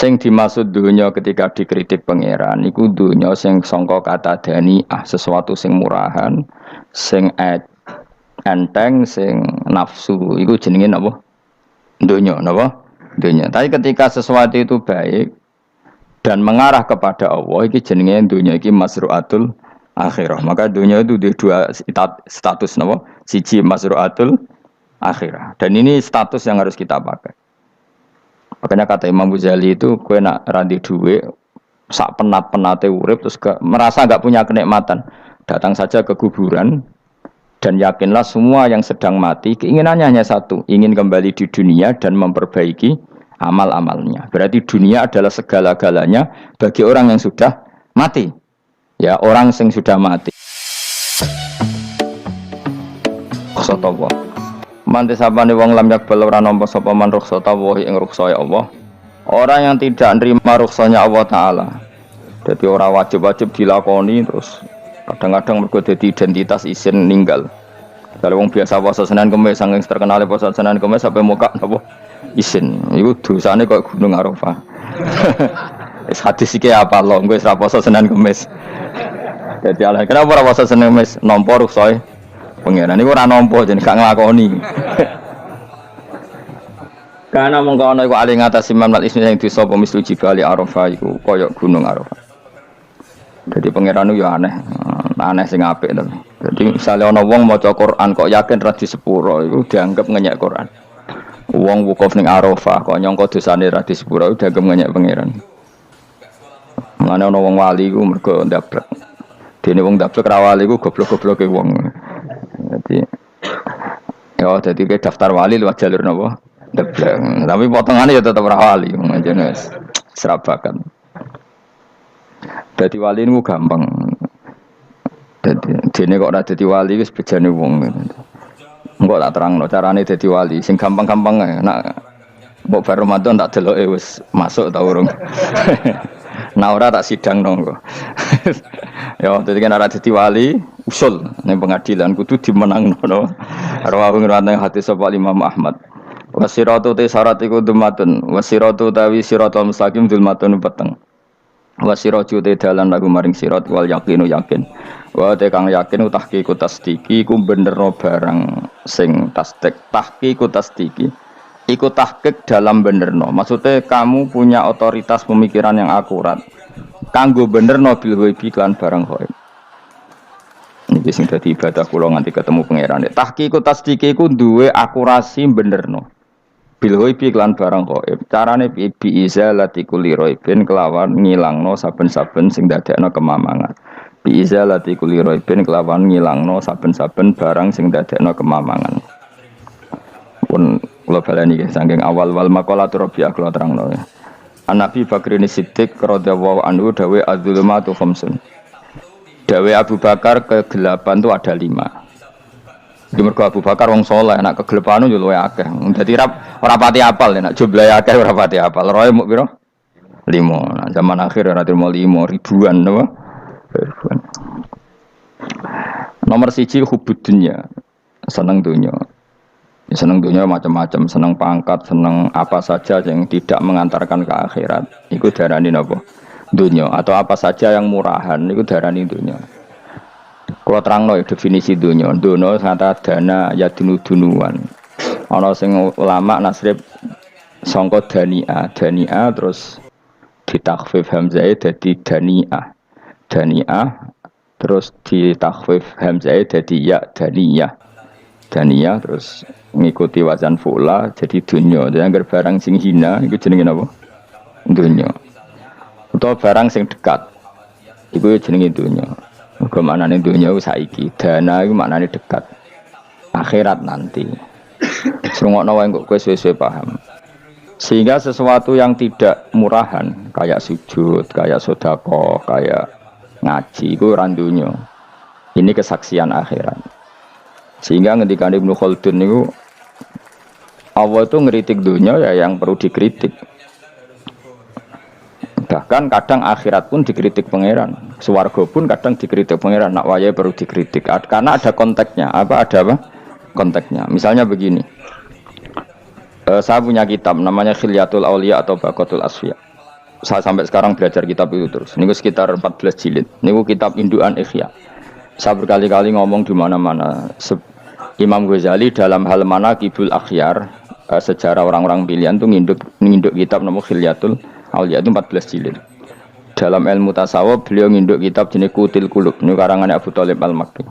Sing dimaksud dunya ketika dikritik pangeran iku dunya sing sangka kata daniah, sesuatu sing murahan, sing enteng, sing nafsu. Iku jenenge napa? Dunya, napa? Dunya. Tapi ketika sesuatu itu baik dan mengarah kepada Allah, iki jenenge dunya iki masruatul akhirah. Maka dunya itu di dua status napa? Siji masruatul akhirah. Dan ini status yang harus kita pakai. Makanya kata Imam Ghazali itu, kowe nak randi duwe sak penat-penate urip terus merasa enggak punya kenikmatan, datang saja ke kuburan dan yakinlah semua yang sedang mati keinginannya hanya satu, ingin kembali di dunia dan memperbaiki amal-amalnya. Berarti dunia adalah segala-galanya bagi orang yang sudah mati. Ya, orang yang sudah mati. Rasulullah mantis sapane wong lam yakbal ora nampa sapa man rukhsata wa ing rukhsah Allah. Orang yang tidak nerima rukhsahnya Allah taala. Jadi orang wajib-wajib dilakoni terus kadang-kadang mergo dadi identitas isin ninggal. Kalau wong biasa puasa Senin Kamis saking terkenal puasa Senin Kamis sampai muka napa isin. Iku dosane kok Gunung Arafah. Wis hadis iki apa lho engko wis ra puasa Senin Kamis. Dadi ala kenapa ora puasa Senin Kamis nampa rukhsah pengiran ini ora nampa jeneng gak nglakoni. Karena mengkono iku ali ngatasi mamlat ismi sing disa apa mislu jibali Arafah iku kaya gunung Arafah. Jadi pengiran itu ya aneh sing apik to. Jadi misalnya ana wong maca Quran kok yakin ra di sepuro iku dianggap ngenyek Quran. Wong wukuf ning Arafah kok nyangka dosane ra di sepuro dianggap ngenyek pengiran. Mane ana wong wali iku mergo ndablek. Dene wong ndablek ra wali iku goblok-gobloke wong. Jadi ke daftar wali lewat jalur napa? Debleng. Tapi potongannya ya tetap wali, jenis serabakan. Jadi wali ini gampang. Jadi kok ada jadi wali wis bejane wong. Engko tak terangno carane dadi wali. Sing gampang-gampang ae. Nak mbok bar Ramadan tak deloke wis masuk ta urung. Nah ora tak sidang nonggo. Ya dadi kan ora dadi wali usul ning pengadilan kudu dimenangno. Rawahu ngene hadis sapa Imam Ahmad. Wasiratu te syarat iku dumatun, wasiratu tawi siratal mustaqim dulmatun peteng. Wasiratu te dalan lagu maring sirat wal yaqinu yakin. Wa te kang yakin tahqiqu tasdiki iku benerno barang sing tasdik. Tahqiqu tasdiki iku tahqiq dalam benerno. Maksudnya kamu punya otoritas pemikiran yang akurat. Kanggo benerno bil ghaibi lan barang ghaib. Niki sing dadi ibadah kula nganti ketemu pangeran. Tahqiqu tasdiki iku duwe akurasi benerno. Bil ghaibi lan barang ghaib. Carane bi izalati kulli ghaibin kelawan ngilangno saben-saben sing dadekno kemamangan. Bi izalati kulli ghaibin kelawan ngilangno saben-saben barang sing dadekno kemamangan. Pun kula baleni nggih saking awal wal maqalatur rabi'ah kula terangno ya. An-Nabi Bakrin Siddiq radhiyallahu anhu dawe az-zulumatu khamsun. Dawe Abu Bakar kegelapan itu ada 5. Di mergo Abu Bakar wong saleh, nek kegelapan yo luwih akeh. Dadi ora pati apal nek jumlahe akeh ora pati apal. Roe muk pira? 5. Nah, zaman akhir ora terima 5 ribuan napa? Ribuan. Nomor 1 hubud dunya. Seneng dunya. Seneng dunia macam-macam, seneng pangkat, seneng apa saja yang tidak mengantarkan ke akhirat. Iku darani napa? Dunia atau apa saja yang murahan iku darani dunia. Kalau terangno definisi dunia, dunia kata dana ya dunuan. Ana sing ulama nasrib sangka dania terus ditakhfif hamzah dadi daniah. Daniah terus ditakhfif hamzah dadi ya daniyah. Daniyah terus ngikuti wazan fu'la jadi dunya. Jadi anggar barang sing hina iku jenenge napa? Dunya. Utawa barang sing dekat iku jenenge dunya. Mergo maknane dunya iku saiki, dana iku maknane dekat. Akhirat nanti. Srungokno wae kok kowe suwe-suwe paham. Sehingga sesuatu yang tidak murahan kayak sujud, kayak sedekah, kayak ngaji iku ora dunya. Ini kesaksian akhirat. Sehingga ketika Ibnu Khaldun itu Allah itu ngeritik dunia ya yang perlu dikritik. Bahkan kadang akhirat pun dikritik pangeran. Swarga pun kadang dikritik pangeran. Nak waya perlu dikritik. Karena ada konteksnya. Ada apa? Konteksnya. Misalnya begini. Saya punya kitab namanya Khilyatul Auliya atau Baqatul Asfiya. Saya sampai sekarang belajar kitab itu terus. Ini sekitar 14 jilid. Ini kitab Induan Ikhya. Saya berkali-kali ngomong di mana-mana. Imam Ghazali dalam hal mana Kibul Akhyar, sejarah orang-orang pilihan itu nginduk kitab nama Khilyatul Auliya itu 14 jilid. Dalam ilmu tasawuf beliau nginduk kitab jenis Qutil Qulub. Ini karangan Abu Thalib Al-Makki.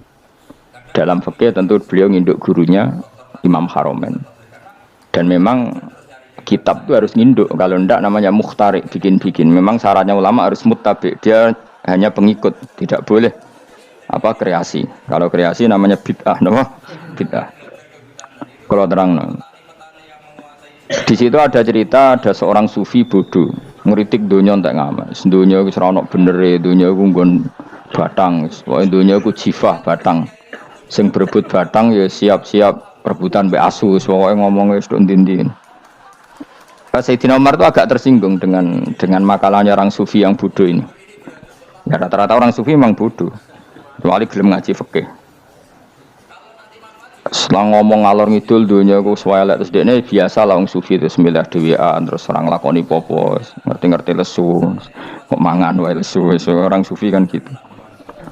Dalam fikih tentu beliau nginduk gurunya Imam Haromen. Dan memang kitab itu harus nginduk, kalau ndak namanya mukhtarik, bikin-bikin. Memang syaratnya ulama harus muttabi, dia hanya pengikut, tidak boleh kreasi. Kalau kreasi namanya bid'ah, bid'ah. Kalau terang, di situ ada cerita ada seorang sufi bodoh, ngeritik dunia entek ngamal. Dunia wis ora ono benere, dunia ku nggon batang, pokoke dunia ku jifah batang. Sing berebut batang ya siap-siap rebutan mbek asu, pokoke ngomong wis tok ndi-ndi. Sayyidina Umar itu agak tersinggung dengan makalahnya orang sufi yang bodoh ini. Ya rata-rata orang sufi memang bodoh. Kecuali gelem ngaji fikih. Setelah ngomong ngalor ngidul dunia ku swelek terus dekne biasa lah wong sufi terus milih dhewean terus orang lakoni popo, ngerti-ngerti lesu, kok mangan wae lesu, orang sufi kan gitu.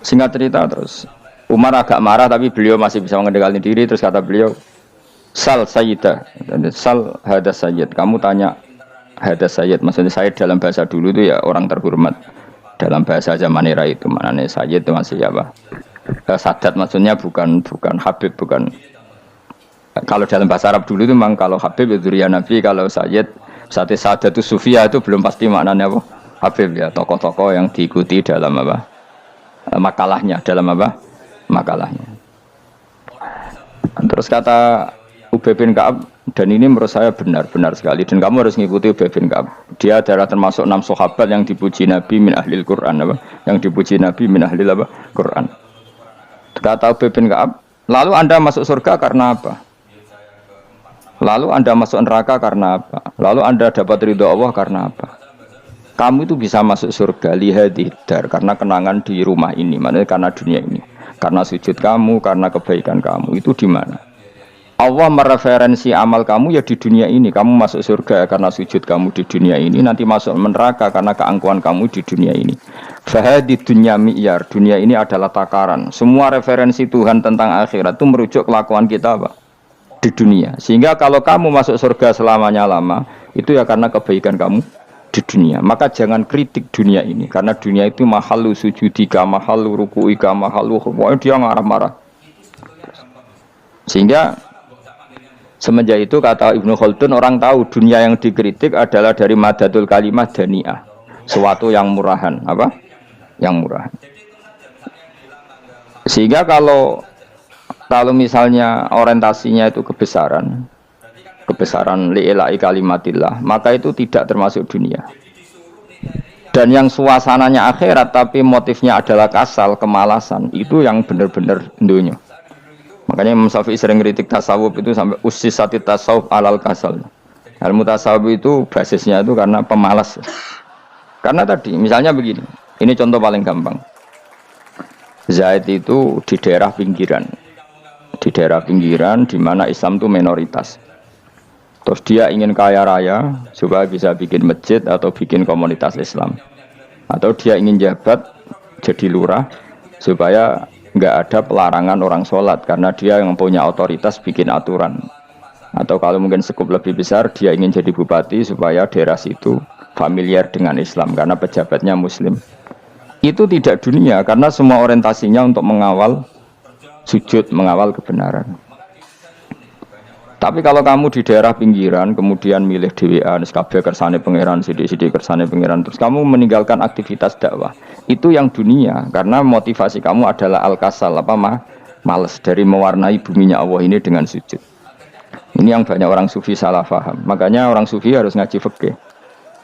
Singkat cerita terus Umar agak marah tapi beliau masih bisa mengendalikan diri terus kata beliau, Sal Sayyidah, Sal Hadas Sayyid. Kamu tanya Hadas Sayyid, maksudnya Sayyid dalam bahasa dulu itu ya orang terhormat. Dalam bahasa zaman era itu maknanya Sayyid itu masih apa? Sadat maksudnya bukan Habib, bukan. Kalau dalam bahasa Arab dulu itu memang kalau Habib itu Zuriyah Nabi, kalau Sayyid Sadat itu Sufia itu belum pasti maknanya apa? Habib ya, tokoh-tokoh yang diikuti dalam apa? Makalahnya, dalam apa? Makalahnya. Terus kata Ubay bin Ka'ab, dan ini menurut saya benar sekali dan kamu harus mengikuti Ubay bin Ka'ab. Dia adalah termasuk 6 sahabat yang dipuji Nabi min ahlil Quran apa? Yang dipuji Nabi min ahlil apa? Quran. Kata Ubay bin Ka'ab, lalu Anda masuk surga karena apa? Lalu Anda masuk neraka karena apa? Lalu Anda dapat ridho Allah karena apa? Kamu itu bisa masuk surga lihadidar karena kenangan di rumah ini, maksudnya karena dunia ini. Karena sujud kamu, karena kebaikan kamu, itu di mana? Allah mereferensi amal kamu ya di dunia ini. Kamu masuk surga karena sujud kamu di dunia ini, nanti masuk neraka karena keangkuhan kamu di dunia ini. Fahadi dunya mi'yar, dunia ini adalah takaran. Semua referensi Tuhan tentang akhirat itu merujuk kelakuan kita apa? Di dunia. Sehingga kalau kamu masuk surga selamanya lama, itu ya karena kebaikan kamu di dunia. Maka jangan kritik dunia ini, karena dunia itu mahalu sujudika, mahalu rukuika, mahalu pokoknya dia marah-marah. Sehingga semenjak itu kata Ibnu Khaldun, orang tahu dunia yang dikritik adalah dari madatul kalimah dani'ah, suatu yang murahan, apa? Yang murahan. Sehingga kalau misalnya orientasinya itu kebesaran li'ilai kalimatillah, maka itu tidak termasuk dunia. Dan yang suasananya akhirat tapi motifnya adalah kasal, kemalasan, itu yang benar-benar dunia. Makanya Imam Syafi'i sering kritik tasawuf itu sampai ussisati tasawuf alal kasal. Ilmu tasawuf itu basisnya itu karena pemalas. Karena tadi misalnya begini, ini contoh paling gampang. Zaid itu di daerah pinggiran di mana Islam itu minoritas. Terus dia ingin kaya raya supaya bisa bikin masjid atau bikin komunitas Islam. Atau dia ingin jabat jadi lurah supaya nggak ada pelarangan orang sholat karena dia yang punya otoritas bikin aturan. Atau kalau mungkin skup lebih besar dia ingin jadi bupati supaya daerah situ familiar dengan Islam karena pejabatnya Muslim. Itu tidak dunia karena semua orientasinya untuk mengawal sujud, mengawal kebenaran. Tapi kalau kamu di daerah pinggiran, kemudian milih dhewean, kabeh kersane pangeran, sithik-sithik kersane pangeran, terus kamu meninggalkan aktivitas dakwah. Itu yang dunia, karena motivasi kamu adalah al-kasal, males dari mewarnai buminya Allah ini dengan sujud. Ini yang banyak orang sufi salah paham. Makanya orang sufi harus ngaji fikih.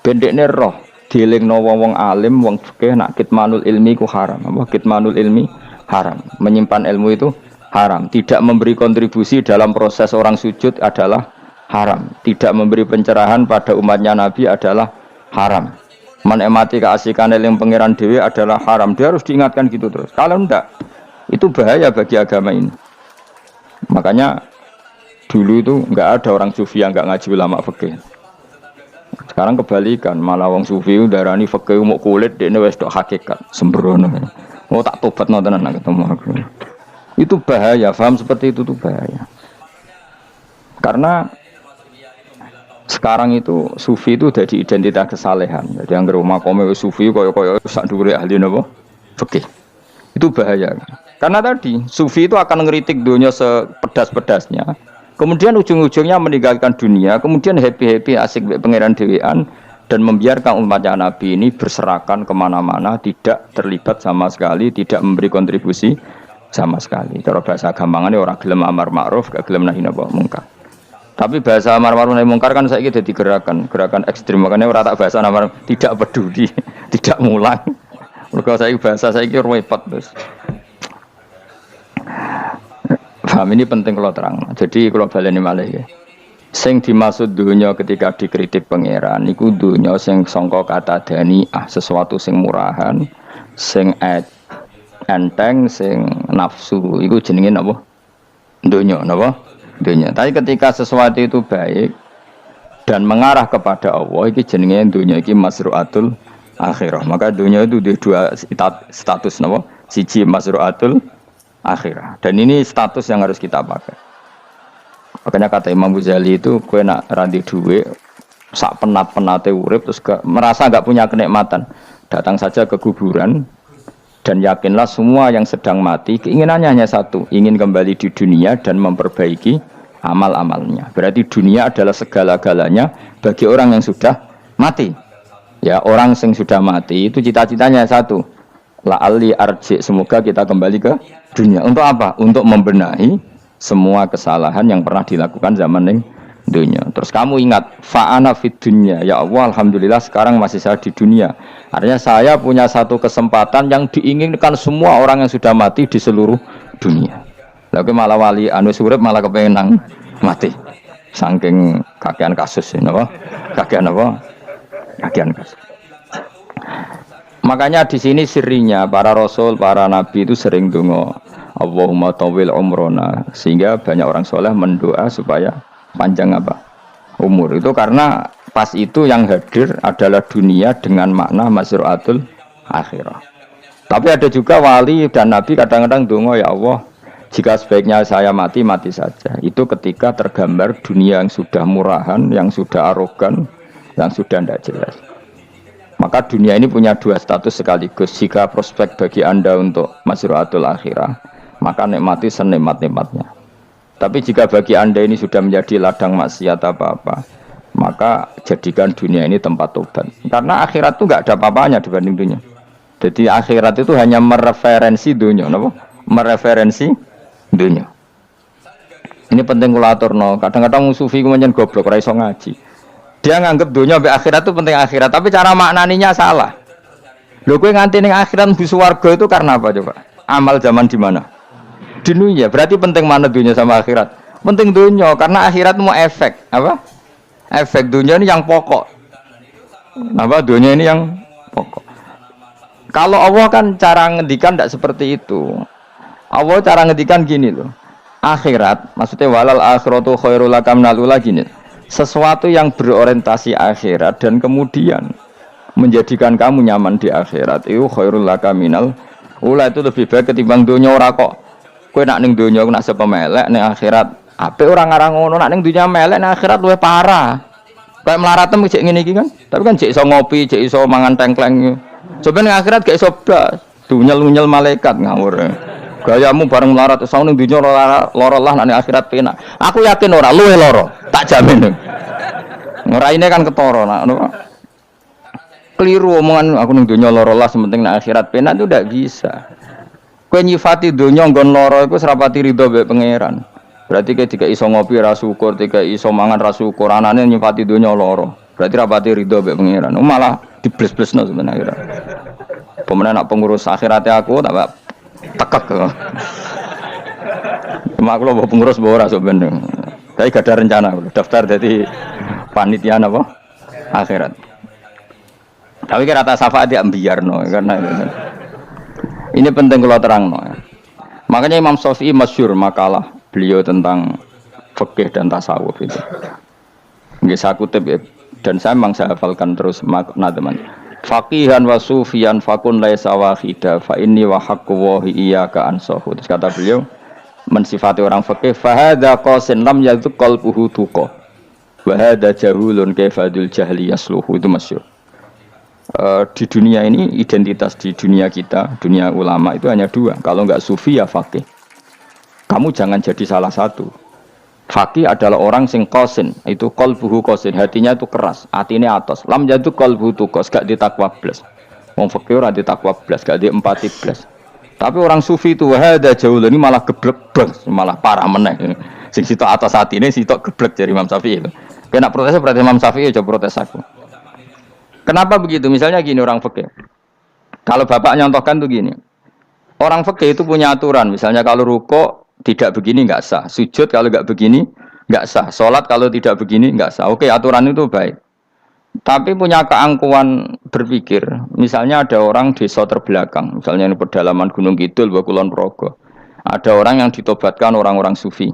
Bendekne roh, dielingno wong alim, wong fikih nak kitmanul ilmi ku haram. Kitmanul ilmi haram. Menyimpan ilmu itu haram. Tidak memberi kontribusi dalam proses orang sujud adalah haram. Tidak memberi pencerahan pada umatnya Nabi adalah haram. Menikmati keasikan yang pangeran dewi adalah haram. Dia harus diingatkan gitu terus. Kalau enggak, itu bahaya bagi agama ini. Makanya dulu itu enggak ada orang sufi yang enggak ngaji ulama fikih. Sekarang kebalikan, malah wong sufi darani fikih mau kulit dekne wis tok hakikat, sembrono. Oh tak tobat tenan nak ketemu aku. Itu bahaya, paham seperti itu tuh bahaya. Karena sekarang itu sufi itu jadi identitas kesalehan. Jadi yang rumah kome sufi koyo sak dhuwure ahli napa? Fikih. Itu bahaya. Karena tadi sufi itu akan ngeritik dunia sepedas-pedasnya. Kemudian ujung-ujungnya meninggalkan dunia, kemudian happy-happy asik pangeran dewean dan membiarkan umatnya Nabi ini berserakan kemana-mana, tidak terlibat sama sekali, tidak memberi kontribusi sama sekali. Cara bahasa gampangannya orang gelem amar ma'ruf, gak gelem nahi mungkar. Tapi bahasa amar ma'ruf nahi mungkar kan saiki dadi gerakan ekstrem, makanya ora tak bahasa amar tidak peduli, tidak mulang. Mergo saiki bahasa saiki repot terus. Paham ini penting kalau terang. Jadi kalau baleni malih ya. Sing dimaksud dunya ketika dikritik pangeran niku dunya sing sangka kata daniah, sesuatu sing murahan, sing enteng, sing nafsu. Iku jenenge napa? Dunya napa? Dunya. Tapi ketika sesuatu itu baik dan mengarah kepada Allah, iki jenenge dunya iki masru'atul akhirah. Maka dunya itu di dua status napa? Siji masru'atul akhirah. Dan ini status yang harus kita pakai. Makanya kata Imam Ghazali itu, kowe nak randi duwe sak penat-penate urip terus merasa enggak punya kenikmatan, datang saja ke kuburan dan yakinlah semua yang sedang mati keinginannya hanya satu, ingin kembali di dunia dan memperbaiki amal-amalnya. Berarti dunia adalah segala-galanya bagi orang yang sudah mati. Ya, orang yang sudah mati itu cita-citanya satu, la'alli arji, semoga kita kembali ke dunia. Untuk apa? Untuk membenahi semua kesalahan yang pernah dilakukan zaman ning dunia. Terus kamu ingat, fa'ana fid dunya, ya Allah alhamdulillah sekarang masih saya di dunia. Artinya saya punya satu kesempatan yang diinginkan semua orang yang sudah mati di seluruh dunia. Lalu malah wali anu urip malah kepengen nang mati. Saking kakean kasus ini apa? Kakean apa? Kakean kasus. Makanya di sini sirinya para rasul, para nabi itu sering donga Allahumma tawil umrona, sehingga banyak orang soleh mendoa supaya panjang apa? Umur. Itu karena pas itu yang hadir adalah dunia dengan makna masru'atul akhirah. Tapi ada juga wali dan nabi kadang-kadang donga, ya Allah, jika sebaiknya saya mati, mati saja. Itu ketika tergambar dunia yang sudah murahan, yang sudah arogan, yang sudah tidak jelas. Maka dunia ini punya dua status sekaligus. Jika prospek bagi Anda untuk masru'atul akhirah, maka nikmati senikmat-nikmatnya. Tapi jika bagi Anda ini sudah menjadi ladang maksiat apa-apa, maka jadikan dunia ini tempat tobat. Karena akhirat itu nggak ada apa-apanya dibanding dunia. Jadi akhirat itu hanya mereferensi dunia, no? Mereferensi dunia. Ini penting kula aturno. Kadang-kadang sufi kemudian goblok, ora iso ngaji. Dia nganggep dunia sampai akhirat itu penting akhirat, tapi cara maknaninya salah. Lho kowe nganti ning akhirat mlebu swarga itu karena apa coba? Amal zaman di mana? Di dunia. Berarti penting mana dunia sama akhirat? Penting dunia karena akhirat mau efek, apa? Efek dunia ini yang pokok. Apa dunia ini yang pokok. Kalau Allah kan cara ngendikan tidak seperti itu. Allah cara ngendikan gini loh. Akhirat, maksudnya walal akhiratu khairul laka minal ula gini. Sesuatu yang berorientasi akhirat dan kemudian menjadikan kamu nyaman di akhirat itu khairul laka minal ula, itu lebih baik ketimbang dunia. Ora kok kowe nak ning dunia nak sepemelek ning akhirat apik ora ngarang ngono, nak ning dunia melek ning akhirat luwih parah. Kayak mlaratem cek ngene iki kan, tapi kan cek iso ngopi, cek iso mangan tengkleng. Coba ning akhirat gak iso blas, dunyel-unyel malaikat ngawur. Gayamu bareng melarat iso ning dunia lara lah, nak ning akhirat penak. Aku yakin ora luwih lara, tak jamin. Ngeraine kan ketara nak keliru omongan aku ning dunia lara lah sementing nak akhirat penak itu ndak bisa. Kowe nyifati dunia nggon lara iku serapati ridho mbek pangeran. Berarti ketika iso ngopi ra syukur, ketika iso mangan ra syukur, anane nyifati dunia lara. Berarti rapati ridho mbek pangeran. Malah dibles-blesno sebenarnya. Pemenang nak pengurus akhiratnya aku tak tekek. Cuma aku lho pengurus ora sok ben. Tapi gak ada rencana daftar jadi panitia apa? Akhirat. Tapi kira rata syafaat dia biarno karena ini penting kalau terang. Makanya Imam Syafi'i masyhur makalah beliau tentang fikih dan tasawuf itu. Nggih saya kutip ya, Dan saya hafalkan terus makna teman. Faqihan wa sufiyan fakun laisa wahida fa inni wa haqqu wahi iyyaka ansahu. Terus kata beliau mensifati orang fakih fa hadza qasin lam yadhuk qalbuhu tuqa wa hadza jahulun kaifadul jahli yasluhu. Itu masyhur. Di dunia ini identitas di dunia kita, dunia ulama itu hanya dua. Kalau enggak sufi ya fakih. Kamu jangan jadi salah satu. Fakih adalah orang sing qasin, itu qalbuhu qasin, hatinya itu keras, hatinya atos. Lam jadu qalbuhu tuqas, gak ditakwa blas. Wong fakih ora ditakwa blas, gak diempati blas. Tapi orang sufi itu hada jauh ini malah geblek blas, malah parah meneh. Sing sitok atas hatine sitok geblek dari Imam Syafi'i itu. Kena protes berarti Imam Syafi'i aja protes aku. Kenapa begitu? Misalnya gini orang fikih. Kalau bapak nyontohkan tuh gini. Orang fikih itu punya aturan. Misalnya kalau rukuk tidak begini nggak sah. Sujud kalau nggak begini nggak sah. Sholat kalau tidak begini nggak sah. Oke, aturan itu baik. Tapi punya keangkuhan berpikir. Misalnya ada orang desa terbelakang. Misalnya di pedalaman Gunung Kidul, Kulon Progo. Ada orang yang ditobatkan orang-orang sufi.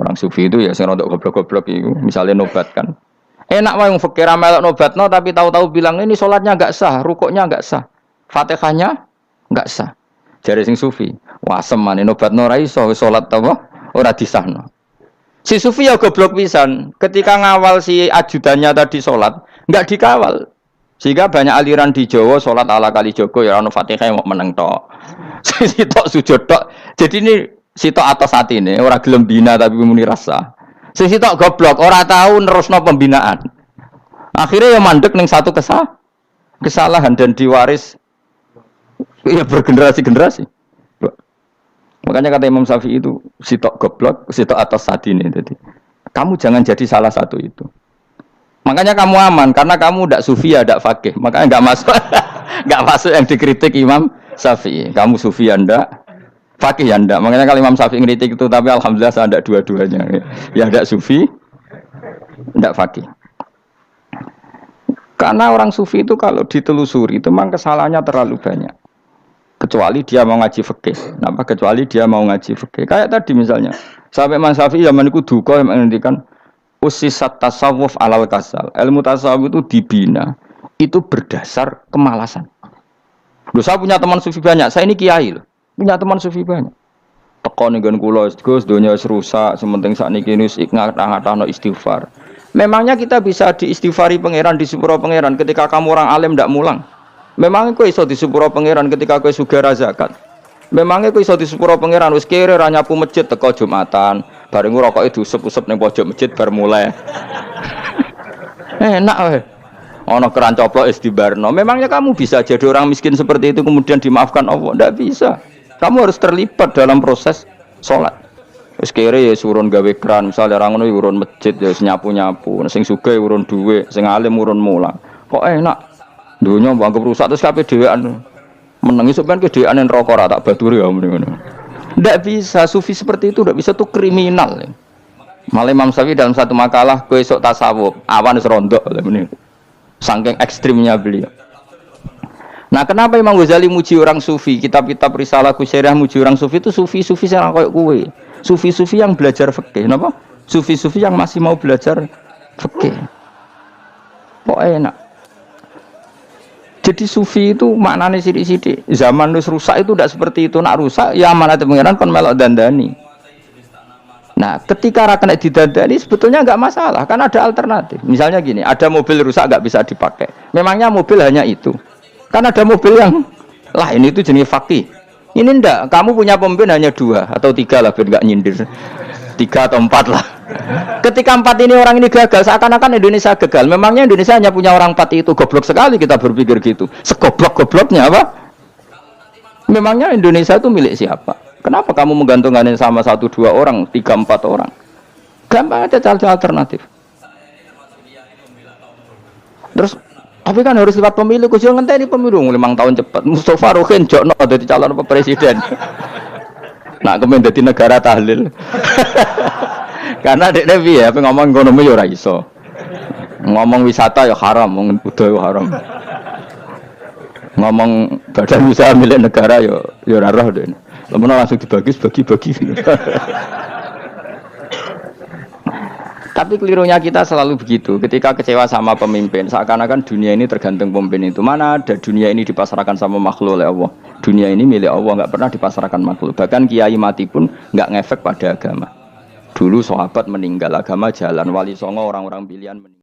Orang sufi itu ya sing rodok goblok-goblok itu. Misalnya nobatkan. Enak wae wong fikir melok nobatno tapi tahu-tahu bilang ini salatnya enggak sah, rukuknya enggak sah, Fatihahnya enggak sah. Jare sing sufi, wah semane nobatno ora iso salat apa ora disahno. Si sufi ya goblok pisan, ketika ngawal si ajudannya tadi salat, enggak dikawal. Sehingga banyak aliran di Jawa salat ala kali Joko ya ono Fatihah mau meneng tok. Sitok sujud tok. Jadi ini sitok atas atine ora gelem bina tapi muni rasa. Sing sitok goblok, ora tahu nerusno pembinaan. Akhirnya ya mandek ning satu kesalahan dan diwaris ya bergenerasi-generasi. Makanya kata Imam Syafi'i itu sitok goblok, sitok atas sadine. Jadi kamu jangan jadi salah satu itu. Makanya kamu aman karena kamu ndak sufi ya ndak fakih. Makanya enggak masuk enggak masuk yang dikritik Imam Syafi'i. Kamu sufi ya ndak fakih ya ndak. Makanya kalau Imam Syafi'i ngeritik itu tapi alhamdulillah saya ndak dua-duanya. Ya ndak sufi, ndak fakih. Karena orang sufi itu kalau ditelusuri itu memang kesalahannya terlalu banyak. Kecuali dia mau ngaji fikih. Kenapa? Kecuali dia mau ngaji fikih. Kayak tadi misalnya, sampai Imam Syafi'i zaman itu duka yang menghentikan usisat tasawuf alal kasal. Ilmu tasawuf itu dibina itu berdasar kemalasan. Loh, saya punya teman sufi banyak. Saya ini kiai loh. Punya teman sufi banyak. Teko ning kula Gus donya wis rusak, sementing sakniki wis ngatah-ngatahno istighfar. Memangnya kita bisa diistighfari pangeran, disepuro pangeran ketika kamu orang alim ndak mulang? Memangnya kowe iso disepuro pangeran ketika kowe sugih zakat? Memangnya kowe iso disepuro pangeran wis kere ra nyapu masjid teko Jumatan, bareng rokoke diusep-usep ning pojok masjid bar mulai. Enak wae. Ana keran coplok wis dibarno. Memangnya kamu bisa jadi orang miskin seperti itu kemudian dimaafkan Allah? Ndak bisa. Kamu harus terlibat dalam proses sholat. Wis kere ya urun gawe keran, misale ra ngono urun masjid ya nyapu-nyapu, sing sugih urun dhuwit, sing alim urun mulang. Kok enak? Dunya anggap rusak terus kabeh dhewean. Meneng iso ben dhewean neraka ra tak baturi ya ngono. Ndak bisa, sufi seperti itu ndak bisa, tuh kriminal. Malah Imam Syafi'i dalam satu makalah kowe esuk tasawuf, awan wis rondok ngene. Saking ekstrimnya beliau. Nah, kenapa Imam Ghazali muji orang sufi? Kitab-kitab risalah Qusyariah muji orang sufi itu sufi-sufi yang kayak kowe. Sufi-sufi yang belajar fikih, napa? Sufi-sufi yang masih mau belajar fikih. Kok enak. Jadi sufi itu maknanya sidik-sidik. Zaman wis rusak itu tidak seperti itu. Nak rusak ya amanat pengiran kon melok dandani. Nah, ketika ra kena didandani sebetulnya enggak masalah, kan ada alternatif. Misalnya gini, ada mobil rusak enggak bisa dipakai. Memangnya mobil hanya itu. Kan ada mobil yang lain itu jenis fakih. Ini ndak, kamu punya pemimpin hanya 2 atau 3 lah biar enggak nyindir. 3 atau 4 lah. Ketika 4 ini orang ini gagal, seakan-akan Indonesia gagal. Memangnya Indonesia hanya punya orang 4 itu. Goblok sekali kita berpikir gitu. Segoblok-gobloknya apa? Memangnya Indonesia itu milik siapa? Kenapa kamu menggantungkan sama 1-2 orang, 3-4 orang? Gampang aja cari alternatif. Terus tapi kan harus lewat pemilu, khusus ngenteni pemilu 5 tahun cepat. Mustafa Rohin jokno dadi calon presiden. Nak kemen dadi negara tahlil. Karena dekne piye ya ngomong ekonomi ya ora iso. Ngomong wisata ya haram, ngomong budaya ya haram. Ngomong badan usaha milik negara ya ora roh dekne. Lamun langsung dibagi. Tapi kelirunya kita selalu begitu. Ketika kecewa sama pemimpin, seakan-akan dunia ini tergantung pemimpin itu. Mana ada dunia ini dipasrahkan sama makhluk oleh Allah. Dunia ini milik Allah, nggak pernah dipasrahkan makhluk. Bahkan kiai mati pun nggak ngefek pada agama. Dulu sahabat meninggal, agama jalan. Wali songo orang-orang pilihan meninggal.